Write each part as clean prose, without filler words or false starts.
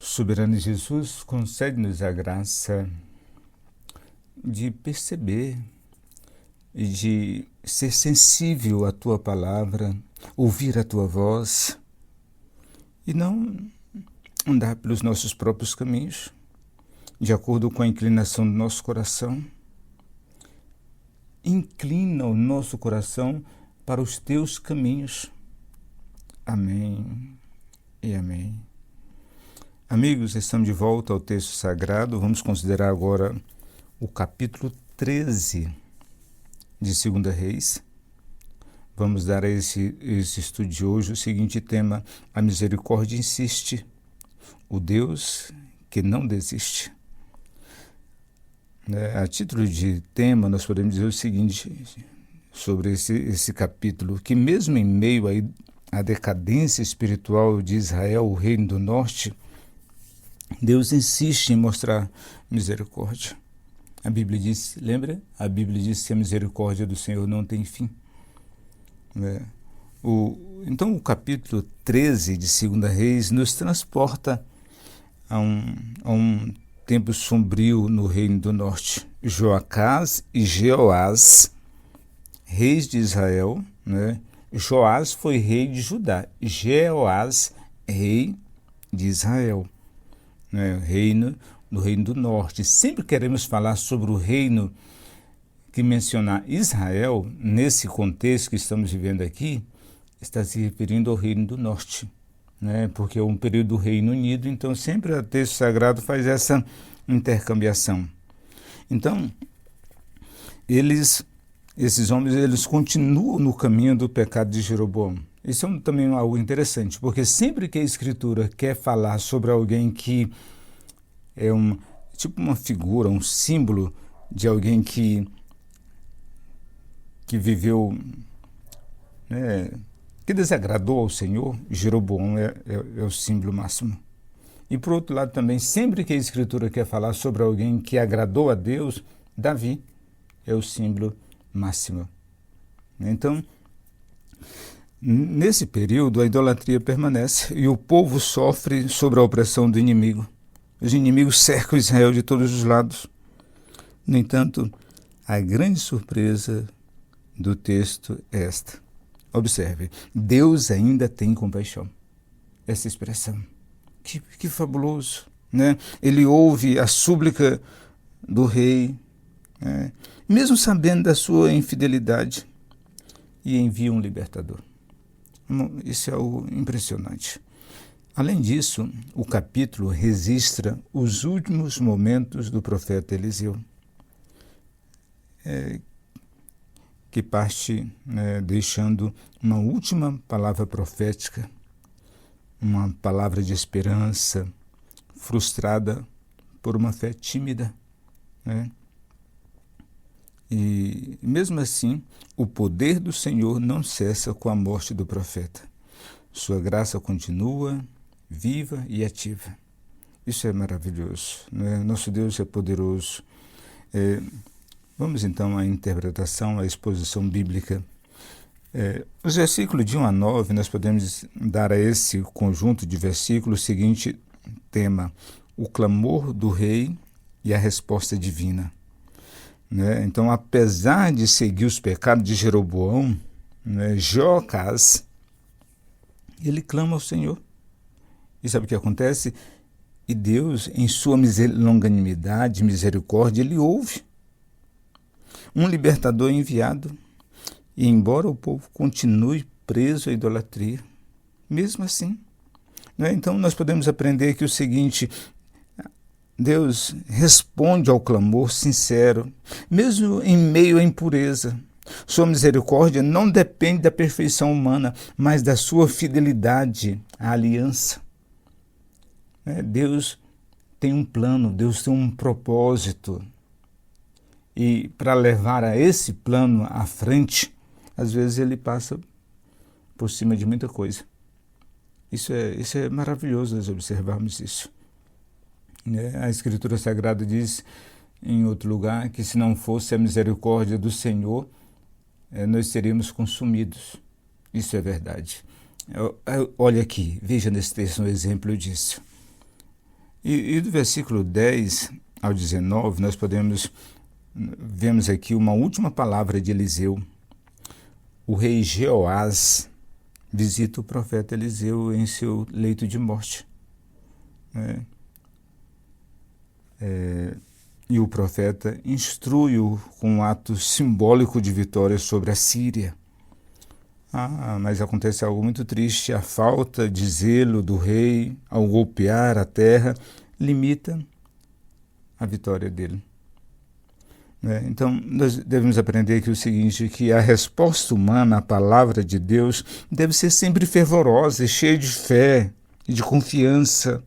Soberano Jesus, concede-nos a graça de perceber e de ser sensível à Tua palavra, ouvir a Tua voz e não andar pelos nossos próprios caminhos, de acordo com a inclinação do nosso coração. Inclina o nosso coração para os Teus caminhos. Amém e amém. Amigos, estamos de volta ao texto sagrado. Vamos considerar agora o capítulo 13 de 2 Reis. Vamos dar a esse estudo de hoje o seguinte tema: a misericórdia insiste, o Deus que não desiste. A título de tema, nós podemos dizer o seguinte sobre esse capítulo, que mesmo em meio à decadência espiritual de Israel, o reino do norte, Deus insiste em mostrar misericórdia. A Bíblia diz, lembra? A Bíblia diz que a misericórdia do Senhor não tem fim. Então o capítulo 13 de 2 Reis nos transporta a um tempo sombrio no reino do norte. Joacás e Jeoás, reis de Israel, Joás foi rei de Judá, Jeoás, rei de Israel. Reino do norte. Sempre queremos falar sobre o reino que mencionar Israel, nesse contexto que estamos vivendo aqui, está se referindo ao reino do norte, porque é um período do Reino Unido, então sempre o texto sagrado faz essa intercambiação. Então, esses homens, eles continuam no caminho do pecado de Jeroboão. Isso é também algo interessante, porque sempre que a Escritura quer falar sobre alguém que é tipo uma figura, um símbolo de alguém que viveu, que desagradou ao Senhor, Jeroboão é o símbolo máximo. E por outro lado também, sempre que a Escritura quer falar sobre alguém que agradou a Deus, Davi é o símbolo máximo. Então, nesse período, a idolatria permanece e o povo sofre sobre a opressão do inimigo. Os inimigos cercam Israel de todos os lados. No entanto, a grande surpresa do texto é esta. Observe, Deus ainda tem compaixão. Essa expressão. Que fabuloso, Ele ouve a súplica do rei, mesmo sabendo da sua infidelidade, e envia um libertador. Isso é algo impressionante. Além disso, o capítulo registra os últimos momentos do profeta Eliseu, que parte deixando uma última palavra profética, uma palavra de esperança, frustrada por uma fé tímida. E mesmo assim, o poder do Senhor não cessa com a morte do profeta. Sua graça continua viva e ativa. Isso é maravilhoso. Nosso Deus é poderoso. Vamos então à interpretação, à exposição bíblica. Os versículos de 1 a 9, nós podemos dar a esse conjunto de versículos o seguinte tema: o clamor do rei e a resposta divina. Então, apesar de seguir os pecados de Jeroboão, Joacás, ele clama ao Senhor. E sabe o que acontece? E Deus, em sua longanimidade, misericórdia, ele ouve. Um libertador é enviado. E embora o povo continue preso à idolatria, mesmo assim. Então nós podemos aprender que o seguinte: Deus responde ao clamor sincero, mesmo em meio à impureza. Sua misericórdia não depende da perfeição humana, mas da sua fidelidade à aliança. Deus tem um plano, Deus tem um propósito. E para levar a esse plano à frente, às vezes ele passa por cima de muita coisa. Isso é maravilhoso nós observarmos isso. A Escritura Sagrada diz em outro lugar que se não fosse a misericórdia do Senhor, nós seríamos consumidos. Isso é verdade. Olha aqui, veja nesse texto um exemplo disso. E do versículo 10 ao 19, nós vemos aqui uma última palavra de Eliseu. O rei Jeoás visita o profeta Eliseu em seu leito de morte. E o profeta instrui-o com um ato simbólico de vitória sobre a Síria. Mas acontece algo muito triste. A falta de zelo do rei ao golpear a terra limita a vitória dele. Então, nós devemos aprender aqui o seguinte, que a resposta humana à palavra de Deus deve ser sempre fervorosa e cheia de fé e de confiança.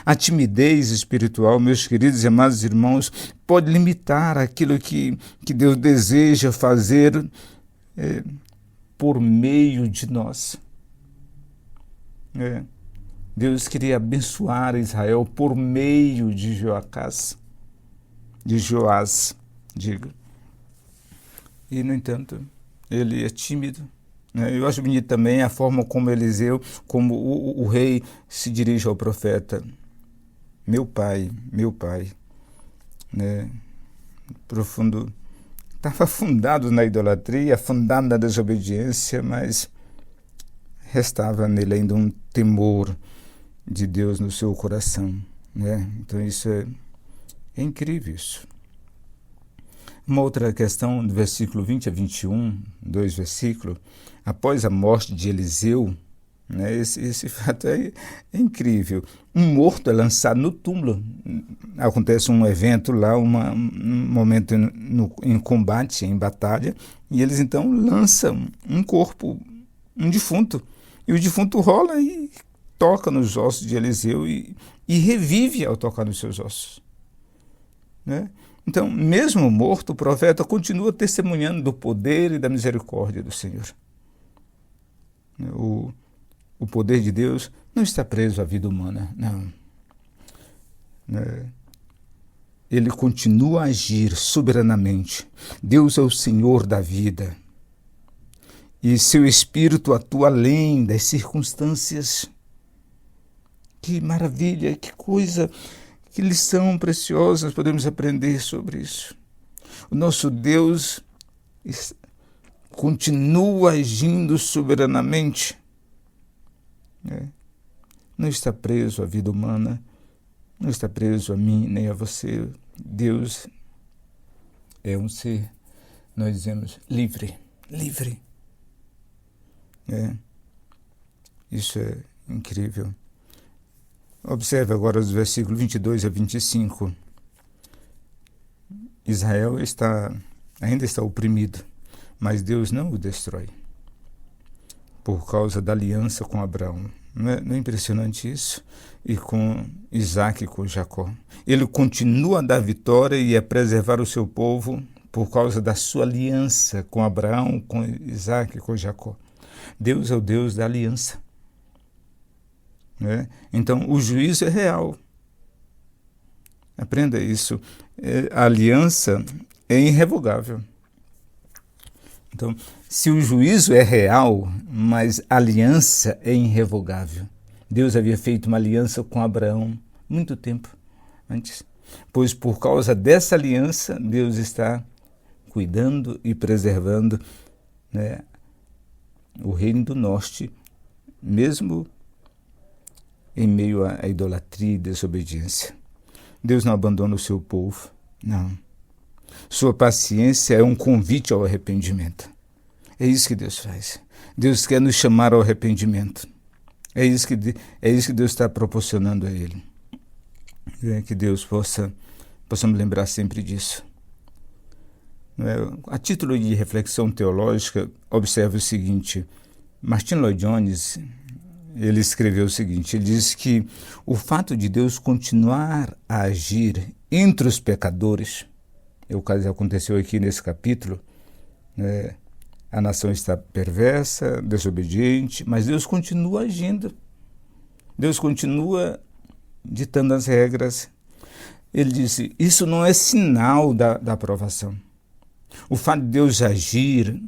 A timidez espiritual, meus queridos e amados irmãos, pode limitar aquilo que Deus deseja fazer por meio de nós. Deus queria abençoar Israel por meio de Joás, diga. E, no entanto, ele é tímido. Eu acho bonito também a forma como Eliseu, como o rei se dirige ao profeta. Meu pai. Profundo. Estava afundado na idolatria, afundado na desobediência, mas restava nele ainda um temor de Deus no seu coração. Então isso é incrível isso. Uma outra questão, do versículo 20 a 21, 2 versículos, após a morte de Eliseu, esse fato é incrível. Um morto é lançado no túmulo. Acontece um evento lá, um momento em combate, em batalha, e eles então lançam um corpo, um defunto, e o defunto rola e toca nos ossos de Eliseu e revive ao tocar nos seus ossos. Então, mesmo morto, o profeta continua testemunhando do poder e da misericórdia do Senhor. O poder de Deus não está preso à vida humana, não. Ele continua a agir soberanamente. Deus é o Senhor da vida. E seu Espírito atua além das circunstâncias. Que maravilha, que coisa, que lição preciosa nós podemos aprender sobre isso. O nosso Deus continua agindo soberanamente. Não está preso à vida humana, não está preso a mim nem a você. Deus é um ser, nós dizemos, livre. Isso é incrível. Observe agora os versículos 22 a 25. Israel ainda está oprimido, mas Deus não o destrói por causa da aliança com Abraão. Não é impressionante isso? E com Isaac e com Jacó. Ele continua a dar vitória e a preservar o seu povo por causa da sua aliança com Abraão, com Isaac e com Jacó. Deus é o Deus da aliança. Então, o juízo é real. Aprenda isso. A aliança é irrevogável. Então, se o juízo é real, mas a aliança é irrevogável. Deus havia feito uma aliança com Abraão muito tempo antes. Pois por causa dessa aliança, Deus está cuidando e preservando o reino do norte, mesmo em meio à idolatria e desobediência. Deus não abandona o seu povo, não. Sua paciência é um convite ao arrependimento. É isso que Deus faz. Deus quer nos chamar ao arrependimento. É isso que Deus está proporcionando a Ele. Que Deus possamos lembrar sempre disso. A título de reflexão teológica, observe o seguinte. Martin Lloyd-Jones, ele escreveu o seguinte, ele diz que o fato de Deus continuar a agir entre os pecadores, o caso aconteceu aqui nesse capítulo, a nação está perversa, desobediente, mas Deus continua agindo. Deus continua ditando as regras. Ele disse, isso não é sinal da aprovação. O fato de Deus agir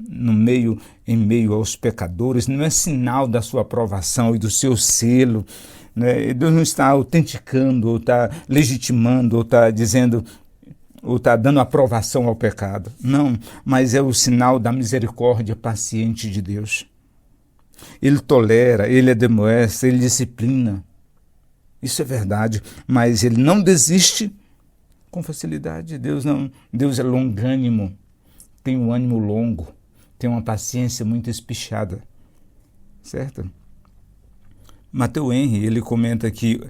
em meio aos pecadores não é sinal da sua aprovação e do seu selo, né? Deus não está autenticando, ou está legitimando, ou está dizendo, ou está dando aprovação ao pecado. Não, mas é o sinal da misericórdia paciente de Deus. Ele tolera, ele admoesta, ele disciplina. Isso é verdade, mas ele não desiste com facilidade. Deus é longânimo, tem um ânimo longo, tem uma paciência muito espichada, certo? Matteo Henry, ele comenta que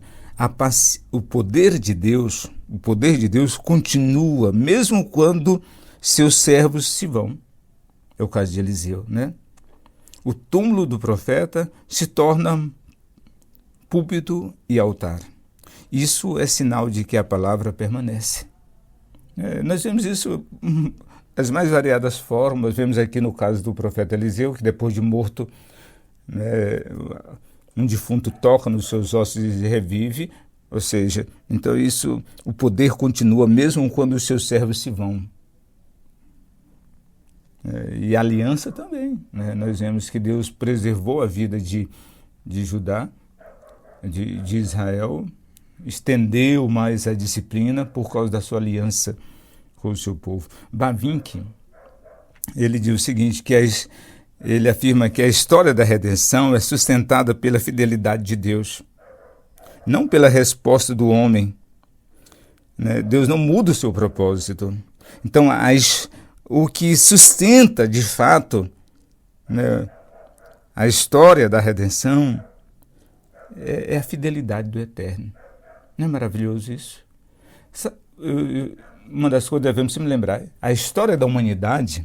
o poder de Deus continua mesmo quando seus servos se vão. É o caso de Eliseu, né? O túmulo do profeta se torna púlpito e altar. Isso é sinal de que a palavra permanece. Nós vemos isso das mais variadas formas. Vemos aqui no caso do profeta Eliseu, que depois de morto, né, um defunto toca nos seus ossos e revive. Ou seja, então o poder continua mesmo quando os seus servos se vão. E a aliança também, né? Nós vemos que Deus preservou a vida de Judá, de Israel, estendeu mais a disciplina por causa da sua aliança com o seu povo. Bavinck, ele diz o seguinte, ele afirma que a história da redenção é sustentada pela fidelidade de Deus, não pela resposta do homem, né? Deus não muda o seu propósito. Então, o que sustenta, de fato, né, a história da redenção é a fidelidade do Eterno. Não é maravilhoso isso? Uma das coisas que devemos sempre lembrar, a história da humanidade,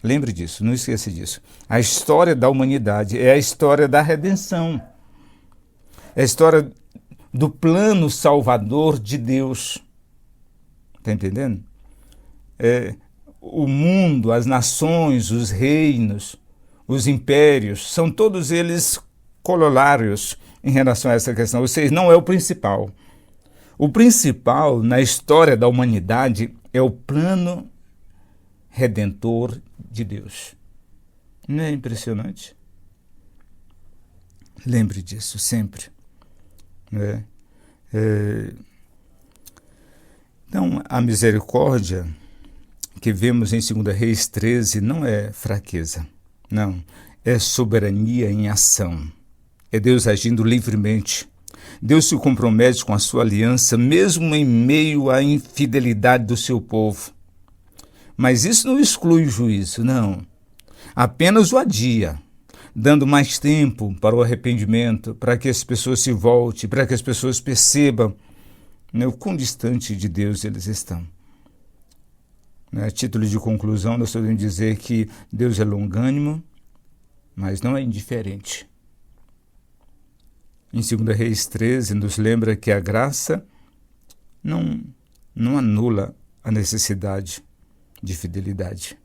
lembre disso, não esqueça disso. A história da humanidade é a história da redenção. É a história do plano salvador de Deus. Está entendendo? O mundo, as nações, os reinos, os impérios, são todos eles corolários em relação a essa questão. Ou seja, não é o principal. O principal na história da humanidade é o plano redentor de Deus. Não é impressionante? Lembre disso sempre. Então, a misericórdia que vemos em 2 Reis 13 não é fraqueza, não, é soberania em ação, é Deus agindo livremente. Deus se compromete com a sua aliança mesmo em meio à infidelidade do seu povo. Mas isso não exclui o juízo, não, apenas o adia, dando mais tempo para o arrependimento, para que as pessoas se voltem, para que as pessoas percebam, né, o quão distante de Deus eles estão. A título de conclusão, nós podemos dizer que Deus é longânimo, mas não é indiferente. Em 2 Reis 13, nos lembra que a graça não anula a necessidade de fidelidade.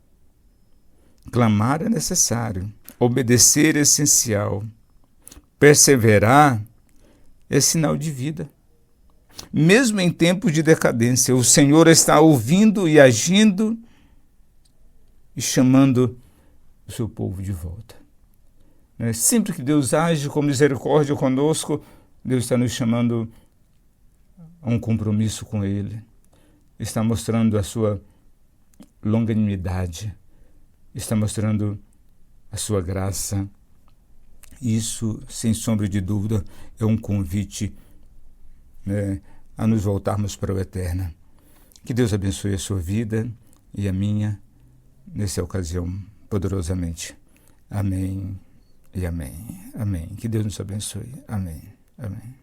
Clamar é necessário, obedecer é essencial, perseverar é sinal de vida. Mesmo em tempos de decadência, o Senhor está ouvindo e agindo e chamando o seu povo de volta. Sempre que Deus age com misericórdia conosco, Deus está nos chamando a um compromisso com Ele. Está mostrando a sua longanimidade, está mostrando a sua graça. Isso, sem sombra de dúvida, é um convite a nos voltarmos para o Eterno. Que Deus abençoe a sua vida e a minha nessa ocasião poderosamente. Amém e amém. Amém. Que Deus nos abençoe. Amém. Amém.